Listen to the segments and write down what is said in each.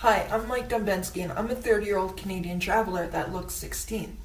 Hi, I'm Mike Dumbensky, and I'm a 30-year-old Canadian traveler that looks 16.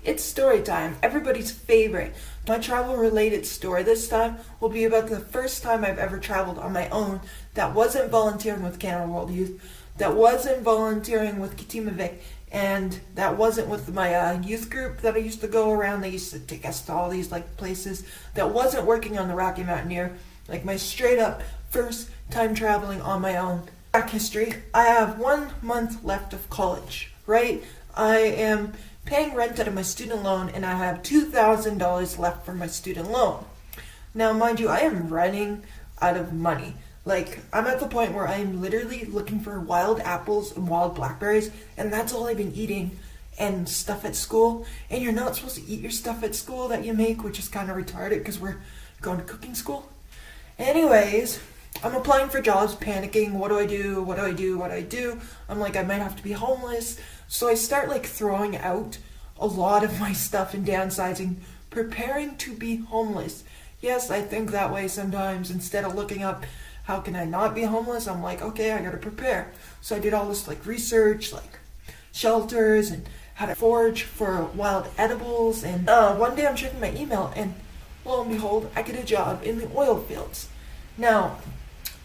It's story time, everybody's favorite. My travel-related story this time will be about the first time I've ever traveled on my own that wasn't volunteering with Canada World Youth, that wasn't volunteering with Kitimavik, and that wasn't with my youth group that I used to go around. They used to take us to all these places. That wasn't working on the Rocky Mountaineer. My straight up first time traveling on my own. Back history, I have 1 month left of college, right? I am paying rent out of my student loan and I have $2,000 left for my student loan. Now, mind you, I am running out of money. I'm at the point where I'm literally looking for wild apples and wild blackberries, and that's all I've been eating, and stuff at school. And you're not supposed to eat your stuff at school that you make, which is kind of retarded because we're going to cooking school. Anyways, I'm applying for jobs, panicking. What do I do? What do I do? What do I do? I'm like, I might have to be homeless. So I start throwing out a lot of my stuff and downsizing, preparing to be homeless. Yes, I think that way sometimes. Instead of looking up, how can I not be homeless? I'm like, okay, I gotta prepare. So I did all this research, shelters and how to forage for wild edibles. And one day I'm checking my email and lo and behold, I get a job in the oil fields. Now,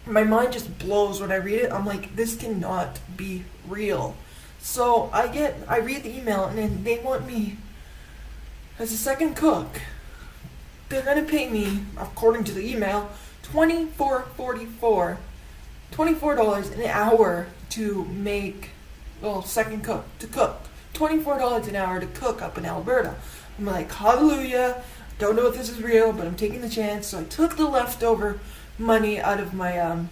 my mind just blows when I read it. I'm like, this cannot be real. So I read the email and then they want me as a second cook. They're gonna pay me, according to the email, $24 an hour to make, second cook, to cook. $24 an hour to cook up in Alberta. I'm like, hallelujah, don't know if this is real, but I'm taking the chance. So I took the leftover money out of my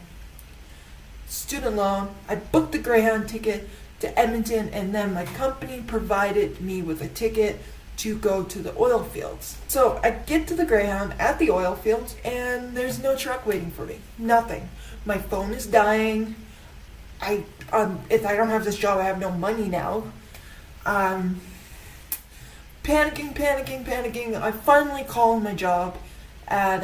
student loan. I booked the Greyhound ticket to Edmonton, and then my company provided me with a ticket to go to the oil fields. So I get to the Greyhound at the oil fields, and there's no truck waiting for me. Nothing. My phone is dying. If I don't have this job, I have no money now. Panicking. I finally call my job at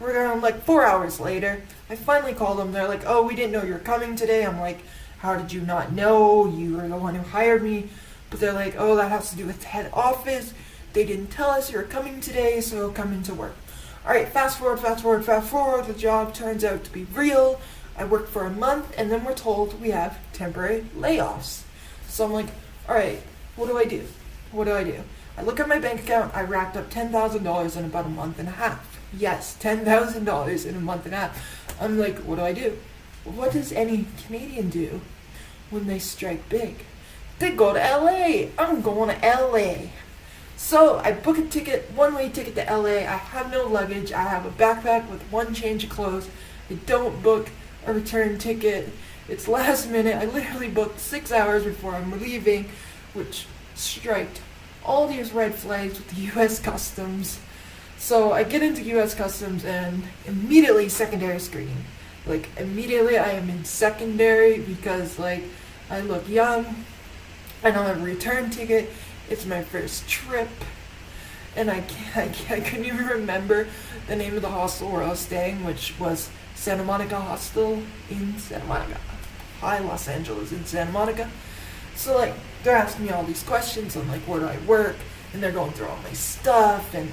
we're around 4 hours later. I finally called them. They're like, oh, we didn't know you were coming today. I'm like, how did you not know? You were the one who hired me. But they're like, oh, that has to do with the head office. They didn't tell us you were coming today, so come into work. Alright, fast forward. The job turns out to be real. I worked for a month, and then we're told we have temporary layoffs. So I'm like, alright, what do I do? I look at my bank account. I racked up $10,000 in about a month and a half. Yes, $10,000 in a month and a half. I'm like, what do I do? What does any Canadian do when they strike big? They go to LA. I'm going to LA. So I book a ticket, one-way ticket to LA. I have no luggage. I have a backpack with one change of clothes. I don't book a return ticket. It's last minute. I literally booked 6 hours before I'm leaving, which striked all these red flags with the U.S. Customs. So I get into U.S. Customs and immediately secondary screening. Immediately I am in secondary because I look young. I don't have a return ticket. It's my first trip. And I couldn't even remember the name of the hostel where I was staying, which was Santa Monica Hostel in Santa Monica. Hi, Los Angeles in Santa Monica. So they're asking me all these questions on where do I work, and they're going through all my stuff, and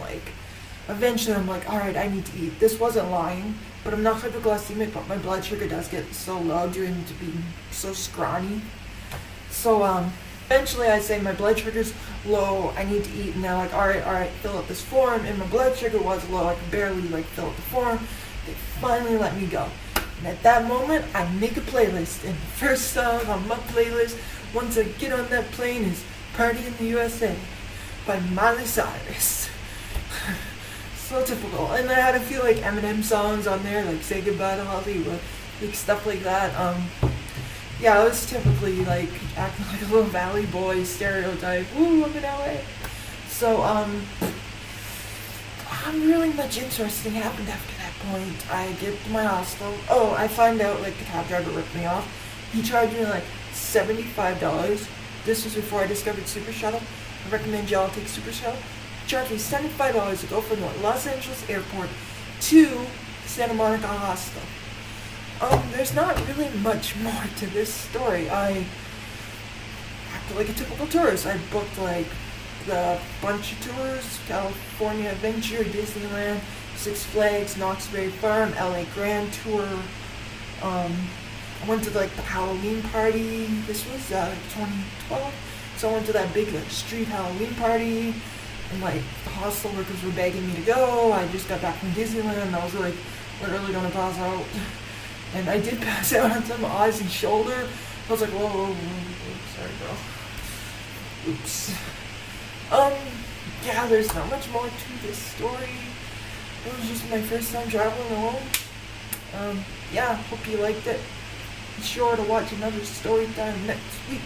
eventually I'm like, alright, I need to eat. This wasn't lying, but I'm not hypoglycemic, but my blood sugar does get so low due to being so scrawny. So eventually I say my blood sugar's low, I need to eat, and they're like, alright, fill out this form, and my blood sugar was low, I could barely fill out the form. They finally let me go. And at that moment, I make a playlist, and the first song on my playlist, once I get on that plane, is Party in the USA by Miley Cyrus. So typical. And I had a few Eminem songs on there, Say Goodbye to Hollywood, stuff like that. Yeah, I was typically acting like a little valley boy stereotype. Woo, I'm in LA. So not really much interesting happened after that point. I get to my hostel. Oh, I find out the cab driver ripped me off. He charged me $75. This was before I discovered Super Shuttle. I recommend y'all take Super Shuttle. He charged me $75 to go from the Los Angeles airport to Santa Monica Hostel. There's not really much more to this story. I acted like a typical tourist. I booked like the bunch of tours: California Adventure, Disneyland, Six Flags, Knott's Berry Farm, LA Grand Tour. I went to like the Halloween party. This was 2012, so I went to that big like street Halloween party, and like the hostel workers were begging me to go. I just got back from Disneyland, and I was like literally gonna pass out, and I did pass out on some Ozzy shoulder. I was like, whoa, whoa, whoa, whoa, sorry, bro. Oops. Yeah, there's not much more to this story. It was just my first time traveling alone. Yeah, hope you liked it. Be sure to watch another story time next week.